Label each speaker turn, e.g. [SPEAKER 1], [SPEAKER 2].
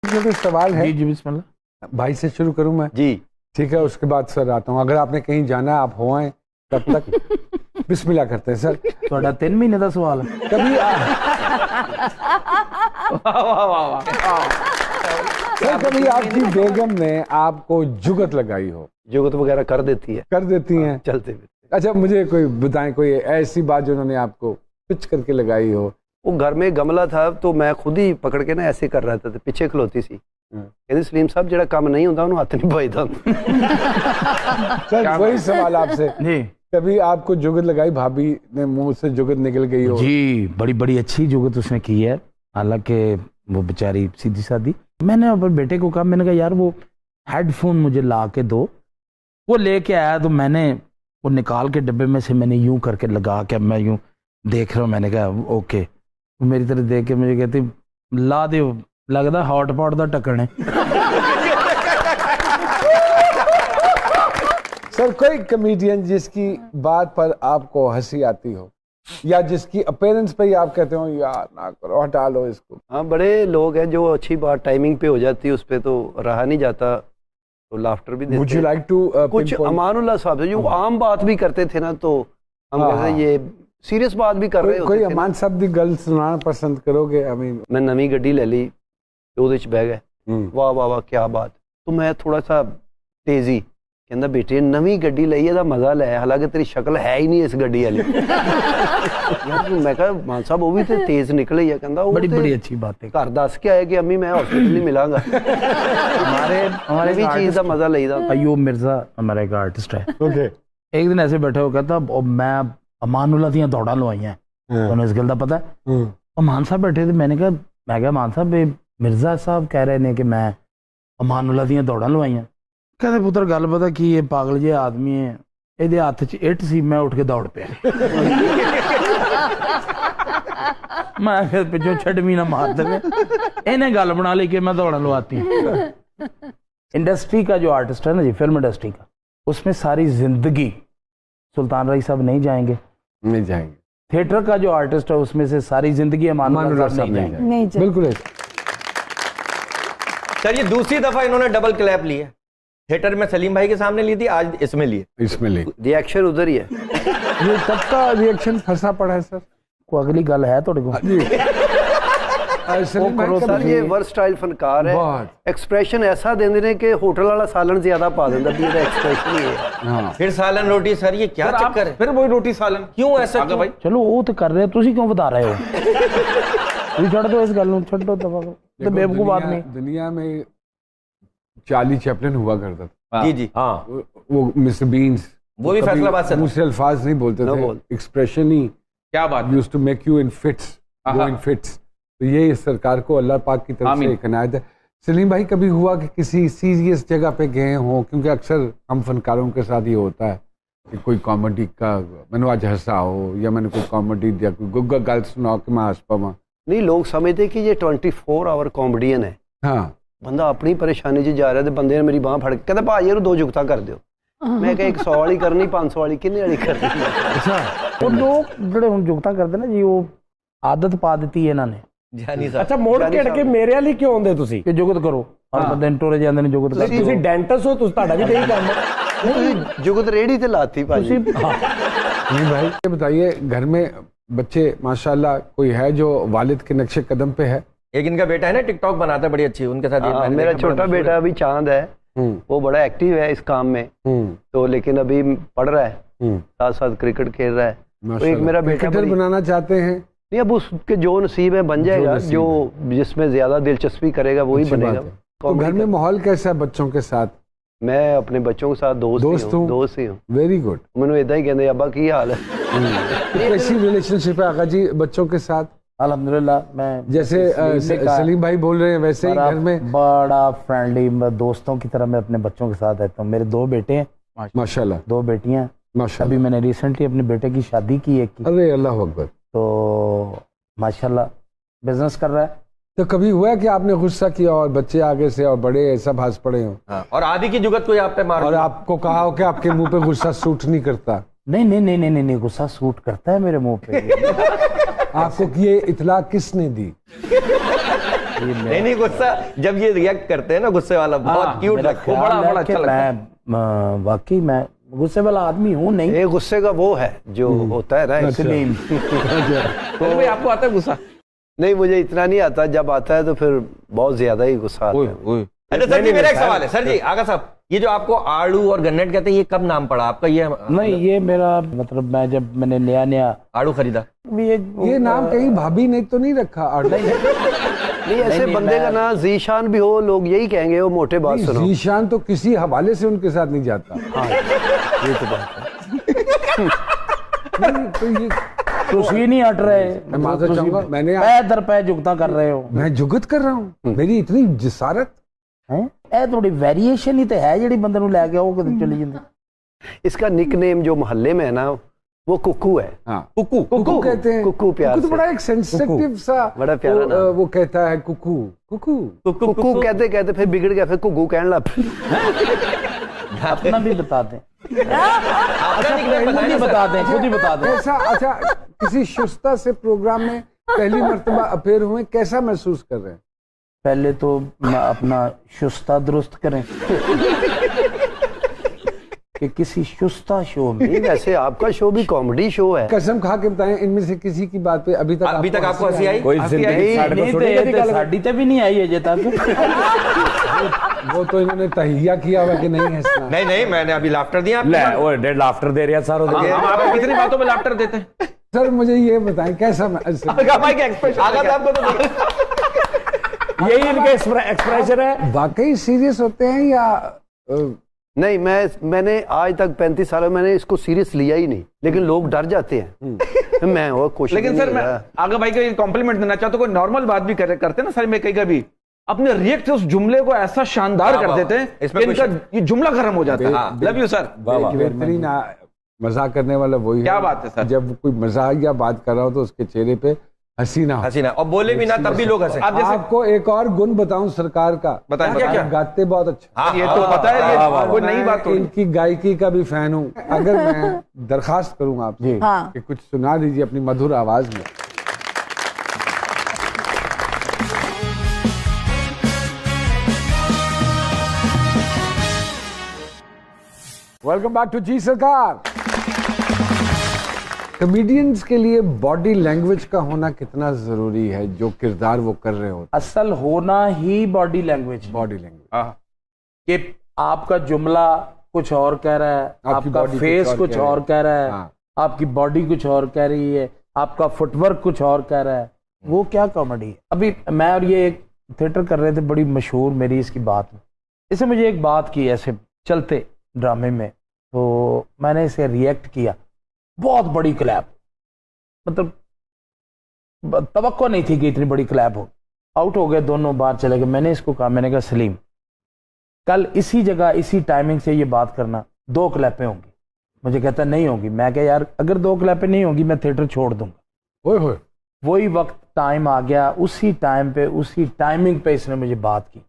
[SPEAKER 1] कोई सवाल है?
[SPEAKER 2] जी जी बिस्मिल्लाह।
[SPEAKER 1] भाई से शुरू करूं मैं?
[SPEAKER 3] जी
[SPEAKER 1] ठीक है, उसके बाद सर आता हूँ। अगर आपने कहीं जाना आप हो आए तब तक बिस्मिल्लाह करते हैं सर।
[SPEAKER 2] थोड़ा 3 महीने का सवाल है।
[SPEAKER 1] कभी सर कभी आपकी बेगम ने आपको जुगत लगाई हो?
[SPEAKER 3] जुगत वगैरह कर देती है,
[SPEAKER 1] कर देती हैं?
[SPEAKER 3] चलते हुए।
[SPEAKER 1] अच्छा मुझे कोई बताएं, कोई ऐसी बात जो उन्होंने आपको पिच करके लगाई हो?
[SPEAKER 3] वो घर में गमला था तो मैं खुद ही पकड़ के ना ऐसे कर रहा था, तो पीछे खलोती सी कहती सलीम साहब जेड़ा काम नहीं होता उन्होंने हाथ नहीं पाईदा।
[SPEAKER 1] सर वही सवाल आपसे,
[SPEAKER 2] जी
[SPEAKER 1] कभी आपको जुगत लगाई, भाभी ने मुंह से जुगत निकल गई हो?
[SPEAKER 2] जी बड़ी बड़ी अच्छी जुगत उसने की है, हालांकि वो बेचारी सीधी सादी। मैंने अपने बेटे को कहा, मैंने कहा यार वो हेडफोन मुझे ला के दो। वो लेके आया तो मैंने वो निकाल के डब्बे में से मैंने यूं करके लगा के मैं यूं देख रहा हूँ। मैंने कहा ओके। वो मेरी तरफ देख के मुझे कहती ला दे, लगता हॉटपॉट का ढक्कन है।
[SPEAKER 1] सर कोई कमेडियन जिसकी बात पर आपको हंसी आती हो या जिसकी अपीयरेंस पे ही आप कहते हो यार ना करो, हटा लो इसको?
[SPEAKER 3] हाँ, बड़े लोग हैं जो अच्छी बात टाइमिंग पे हो जाती है, उस पर तो रहा नहीं जाता, तो लाफ्टर भी देते
[SPEAKER 1] Would you like to,
[SPEAKER 3] कुछ अमानुल्लाह साहब से जो आम बात भी करते थे ना, तो हम कहते हैं ये सीरियस बात भी कर रहे होते
[SPEAKER 1] कोई
[SPEAKER 3] थे।
[SPEAKER 1] अमान साहब दी गल सुनाना पसंद करोगे? आई मीन
[SPEAKER 3] मैं नवी गड्डी ले ली, ਉਹਦੇ ਚ ਬਹਿ ਗਏ, वाह वाह वाह क्या बात। तो मैं थोड़ा सा तेजी कहता बेटे नवी गड्डी ਲਈ ਇਹਦਾ मजा ਲੈ, हालांकि तेरी शक्ल है ही नहीं इस गड्डी वाली। यार मैं कहा मान साहब वो भी तो तेज निकले है, कहता
[SPEAKER 2] बड़ी बड़ी अच्छी बात है।
[SPEAKER 3] घर दस के आए कि अम्मी मैं हॉस्पिटल ही मिलांगा।
[SPEAKER 2] हमारे
[SPEAKER 3] भी चीज का मजा लेदा।
[SPEAKER 2] अयूब मिर्जा हमारा एक आर्टिस्ट है।
[SPEAKER 1] ओके।
[SPEAKER 2] एक दिन ऐसे बैठे हो कहता मैं अमानुल्लाह ਦੀਆਂ ਦੌੜਾਂ ਲਵਾਈਆਂ, ਤੁਹਾਨੂੰ ਇਸ ਗੱਲ ਦਾ ਪਤਾ ਹੈ? ਅਮਾਨ ਸਾਹਿਬ ਬੈਠੇ ਤੇ ਮੈਂ ਕਿਹਾ ਅਮਾਨ ਸਾਹਿਬ ਮਿਰਜ਼ਾ ਸਾਹਿਬ ਕਹਿ ਰਹੇ ਨੇ ਕਿ ਮੈਂ ਅਮਾनुल्लाह ਦੀਆਂ ਦੌੜਾਂ ਲਵਾਈਆਂ। ਕਹਿੰਦੇ ਪੁੱਤਰ ਗੱਲ ਪਤਾ ਕੀ ਹੈ, ਪਾਗਲ ਜਿਹਾ ਆਦਮੀ ਹੈ, ਇਹਦੇ ਹੱਥ 'ਚ ਇੱਟ ਸੀ, ਮੈਂ ਉੱਠ ਕੇ ਦੌੜ ਪਿਆ। ਮੈਂ ਫਿਰ ਪਿੱਛੋਂ ਛੱਡਵੀਂ ਨਾ ਮਾਰ ਦੇਵੇ, ਇਹਨੇ ਗੱਲ ਬਣਾ ਲਈ कि मैं दौड़ां लवाती हूँ। इंडस्ट्री का जो आर्टिस्ट है ना जी, फिल्म इंडस्ट्री का, उसमें सारी जिंदगी सुल्तान रईस साहब नहीं जाएंगे,
[SPEAKER 1] नहीं जाएंगे।
[SPEAKER 2] थिएटर का जो आर्टिस्ट है उसमें से सारी जिंदगी अमानुल्लाह साहब नहीं जाएंगे।
[SPEAKER 1] बिल्कुल।
[SPEAKER 4] सर ये दूसरी दफा इन्होंने डबल क्लैप ली है, थिएटर में सलीम भाई के सामने ली थी, आज इसमें ली।
[SPEAKER 3] रिएक्शन उधर ही है।
[SPEAKER 1] ये सबका रिएक्शन फंसा पड़ा है सर।
[SPEAKER 2] को अगली गल है थोड़े को
[SPEAKER 3] सर ये वर्सटाइल फनकार है, एक्सप्रेशन ऐसा देंदे ने कि होटल वाला सालन ज्यादा पा देंदा भी ਇਹਦਾ एक्सप्रेशन ही है।
[SPEAKER 4] फिर सालन रोटी सर, ये क्या चक्कर है? फिर वही रोटी सालन क्यों ऐसा क्यों? भाई
[SPEAKER 2] चलो वो तो कर रहे हो, तुसी क्यों बता रहे हो? तुम छोड़ दो इस गल नु, छोड़ो तो बेवकूफ आदमी।
[SPEAKER 1] दुनिया में चार्ली चैपलिन हुआ करता था।
[SPEAKER 4] जी जी हाँ,
[SPEAKER 1] वो मिस्टर बीन्स,
[SPEAKER 4] वो भी फैसलाबाद से
[SPEAKER 1] दूसरे अल्फाज नहीं बोलते थे, एक्सप्रेशन ही
[SPEAKER 4] क्या बात
[SPEAKER 1] used to make you in fits, go in fits. तो ये इस सरकार को अल्लाह पाक की तरफ से एक इनायत है। सलीम भाई कभी हुआ कि किसी सीरियस जगह पे गए हों, क्योंकि अक्सर हम फनकारों के साथ ये होता है कि कोई कॉमेडी का मैंने आज हंसा हो या मैंने कोई कॉमेडी या कोई गुग्गा गल सुनाओ कि मैं हंस पावा?
[SPEAKER 3] नहीं, लोग समझते कि ये 24 आवर कॉमेडियन है।
[SPEAKER 1] हाँ,
[SPEAKER 3] बंदा अपनी परेशानी च जा रहा है तो बंदे ने मेरी बांह फड़ के कहता भाई यार 2 जुगता कर दो। मैं कहा 100 वाली करनी, 500 वाली किन्ने वाली करनी?
[SPEAKER 2] अच्छा, वो लोग ਜਿਹੜੇ ਹੁਣ ਜੁਗਤਾ ਕਰਦੇ ਨਾ ਜੀ, ਉਹ ਆਦਤ ਪਾ ਦਿੱਤੀ ਇਹਨਾਂ ਨੇ।
[SPEAKER 5] ਅੱਛਾ ਮੋੜ ਘੜ ਕੇ ਮੇਰੇ ਵਾਲੀ ਕਿਉਂ ਆਉਂਦੇ ਤੁਸੀਂ
[SPEAKER 2] ਕਿ ਜੁਗਤ ਕਰੋ? ਹਰ ਬੰਦੇ ਨੇ ਟੋਰੇ ਜਾਂਦੇ ਨੇ ਜੁਗਤ ਕਰਦੇ।
[SPEAKER 5] ਤੁਸੀਂ ਡੈਂਟਿਸਟ ਹੋ, ਤੁਸੀਂ ਤੁਹਾਡਾ ਵੀ ਇਹੀ ਕੰਮ ਹੈ।
[SPEAKER 3] नहीं जुगत रेडी ते लाती भाई।
[SPEAKER 1] नहीं भाई ये बताइए, घर में बच्चे माशाल्लाह कोई है जो वालिद के नक्शे कदम पे है?
[SPEAKER 4] एक इनका बेटा है ना, टिकटॉक बनाता है बड़ी अच्छी, उनके साथ
[SPEAKER 3] मेरा छोटा बेटा अभी चांद है, वो बड़ा एक्टिव है इस काम में, तो लेकिन अभी पढ़ रहा है, साथ साथ क्रिकेट खेल रहा है। तो एक मेरा बेटा
[SPEAKER 1] क्रिकेटर बनाना चाहते हैं?
[SPEAKER 3] नहीं, अब उसके जो नसीब है बन जाएगा, जो जिसमें ज्यादा दिलचस्पी करेगा वही बनेगा।
[SPEAKER 1] तो घर में माहौल कैसा है बच्चों के साथ?
[SPEAKER 3] मैं अपने बच्चों के साथ दोस्त ही हूँ।
[SPEAKER 1] Very good.
[SPEAKER 3] मैंने इदा ही कहते अब्बा की हाल है?
[SPEAKER 1] कैसी रिलेशनशिप है आका जी बच्चों के साथ?
[SPEAKER 2] अल्हम्दुलिल्लाह, मैं
[SPEAKER 1] जैसे सलीम भाई बोल रहे हैं वैसे ही घर में
[SPEAKER 2] बड़ा फ्रेंडली दोस्तों की तरह मैं अपने बच्चों के साथ रहता हूँ। मेरे 2 बेटे हैं
[SPEAKER 1] माशाल्लाह,
[SPEAKER 2] 2 बेटियां माशाल्लाह। अभी मैंने रिसेंटली अपने बेटे की शादी की एक की।
[SPEAKER 1] अरे अल्लाह अकबर।
[SPEAKER 2] तो माशाल्लाह बिजनेस कर रहा है।
[SPEAKER 1] तो कभी हुआ कि आपने गुस्सा किया और बच्चे आगे से और बड़े सब हंस पड़े हो?
[SPEAKER 4] हाँ, और आदि की जुगत कोई आप पे मार
[SPEAKER 1] और आपको कहा हो कि आपके मुंह पे गुस्सा सूट नहीं करता?
[SPEAKER 2] नहीं, गुस्सा सूट करता है मेरे मुंह पे।
[SPEAKER 1] आपको ये इतला किसने दी?
[SPEAKER 4] नहीं गुस्सा जब ये रिएक्ट करते हैं ना गुस्से वाला बहुत क्यूट लगता है, बड़ा अच्छा लगता है।
[SPEAKER 2] मैं वाकई मैं गुस्से वाला आदमी हूँ नहीं,
[SPEAKER 3] ये गुस्से का वो है जो होता है ना
[SPEAKER 2] सलीम।
[SPEAKER 4] तो भाई आपको आता है गुस्सा?
[SPEAKER 3] नहीं मुझे इतना नहीं आता, जब आता है तो फिर बहुत ज्यादा ही गुस्सा आता है।
[SPEAKER 4] अच्छा सर जी मेरा एक सवाल है सर जी, आगा साहब, ये जो आपको आड़ू और गन्नेट कहते हैं ये कब नाम पड़ा आपका? ये
[SPEAKER 2] नहीं ये मेरा मतलब मैं जब मैंने नया
[SPEAKER 4] आड़ू खरीदा
[SPEAKER 1] ये नाम कहीं भाभी ने तो नहीं रखा आड़ू?
[SPEAKER 3] नहीं ऐसे बंदे का ना जीशान भी हो, लोग यही कहेंगे वो मोटे बात सुनो।
[SPEAKER 1] जीशान तो किसी हवाले से उनके साथ नहीं जाता।
[SPEAKER 3] हाँ ये तो बात है।
[SPEAKER 1] तो ये
[SPEAKER 2] तुसी नहीं हट रहे,
[SPEAKER 1] मैं माजरत चाहूंगा, मैंने
[SPEAKER 2] पैर दर पैर जुगता कर रहे हो।
[SPEAKER 1] मैं जुगत कर रहा हूँ, मेरी इतनी जिसारत
[SPEAKER 2] है, ए थोड़ी वेरिएशन ही तो है ਜਿਹੜੀ ਬੰਦੇ ਨੂੰ ਲੈ ਕੇ ਉਹ ਕਿਤੇ ਚਲੀ ਜਾਂਦੀ।
[SPEAKER 3] इसका निकनेम जो मोहल्ले में है ना वो कुकू है।
[SPEAKER 1] हाँ
[SPEAKER 3] कुकू
[SPEAKER 1] कुकू कहते हैं।
[SPEAKER 3] कुकू प्यार
[SPEAKER 1] कुकू तो बड़ा एक सेंसिटिव सा
[SPEAKER 3] बड़ा प्यारा नाम।
[SPEAKER 1] वो कहता है कुकू कुकू
[SPEAKER 3] कुकू कहते कहते फिर बिगड़ गया, फिर कुकू कहने लग
[SPEAKER 2] अपना भी बता दें। खुद ही बता दें, खुद ही बता दें।
[SPEAKER 1] कैसा? अच्छा किसी शुस्ता से प्रोग्राम में पहली मर्तबा अपेयर हुए, कैसा महसूस कर रहे हैं?
[SPEAKER 2] पहले तो अपना शुस्ता दुरुस्त करें कि किसी शुस्ता शो में।
[SPEAKER 3] वैसे आपका शो भी कॉमेडी शो है।
[SPEAKER 1] कसम खा के बताएं इनमें से किसी की बात पे अभी तक आपको हंसी आई?
[SPEAKER 2] कोई साड़ी ते भी नहीं आई है तक।
[SPEAKER 1] वो तो इन्होंने तहिया किया हुआ कि नहीं हंसना।
[SPEAKER 4] नहीं मैंने अभी लाफ्टर दिया
[SPEAKER 2] लाफ्टर दे रहा सारों।
[SPEAKER 4] आप कितनी बातों में लाफ्टर देते हैं
[SPEAKER 1] सर? मुझे ये बताएं कैसा
[SPEAKER 2] यही इनके एक्सप्रेशन है।
[SPEAKER 1] वाकई सीरियस होते हैं या
[SPEAKER 3] नहीं? मैंने आज तक 35 सालों में मैंने इसको सीरियस लिया ही नहीं, लेकिन लोग डर जाते हैं। मैं और कोशिश।
[SPEAKER 6] लेकिन सर मैं आगा भाई को कॉम्प्लीमेंट देना चाहता हूँ, कोई नॉर्मल बात भी करते ना सर, मैं कभी अपने रिएक्ट उस जुमले को ऐसा शानदार कर देते हैं कि इनका ये जुमला खत्म हो जाता है। Love you sir.
[SPEAKER 1] बेहतरीन मजाक करने वाला वही
[SPEAKER 6] क्या बात है सर।
[SPEAKER 1] जब कोई मजाक या बात कर रहा हो तो उसके चेहरे पे हसीना
[SPEAKER 4] और बोले भी ना तब भी लोग हंसे।
[SPEAKER 1] आपको एक और गुण बताऊं सरकार का?
[SPEAKER 4] बताएं क्या?
[SPEAKER 1] गाते बहुत अच्छा।
[SPEAKER 6] ये तो पता है, कोई नई बात तो
[SPEAKER 1] इनकी गायकी का भी फैन हूं। अगर मैं दरखास्त करूं आपसे कि कुछ सुना दीजिए अपनी मधुर आवाज में। वेलकम बैक टू जी सरकार। कॉमेडियंस के लिए बॉडी लैंग्वेज का होना कितना जरूरी है, जो किरदार वो कर रहे हो?
[SPEAKER 2] असल होना ही बॉडी लैंग्वेज। कि आपका जुमला कुछ और कह रहा है, आपका फेस कुछ और कह रहा है, आपकी बॉडी कुछ और कह रही है, आपका फुटवर्क कुछ और कह रहा है, वो क्या कॉमेडी है? अभी मैं और ये एक थिएटर कर रहे थे, बड़ी मशहूर मेरी इसकी बात, इसे मुझे एक बात की ऐसे चलते ड्रामे में, तो मैंने इसे रिएक्ट किया, बहुत बड़ी क्लैप, मतलब तवक्को नहीं थी कि इतनी बड़ी क्लैप हो। आउट हो गए दोनों, बाहर चले गए। मैंने इसको कहा, मैंने कहा सलीम कल इसी जगह इसी टाइमिंग से ये बात करना, 2 क्लैपें होंगी। मुझे कहता नहीं होगी। मैं कहा यार अगर 2 क्लैपें नहीं होंगी मैं थिएटर छोड़ दूंगा। वही वक्त टाइम आ गया, उसी टाइम पे उसी टाइमिंग पे इसने मुझे बात की।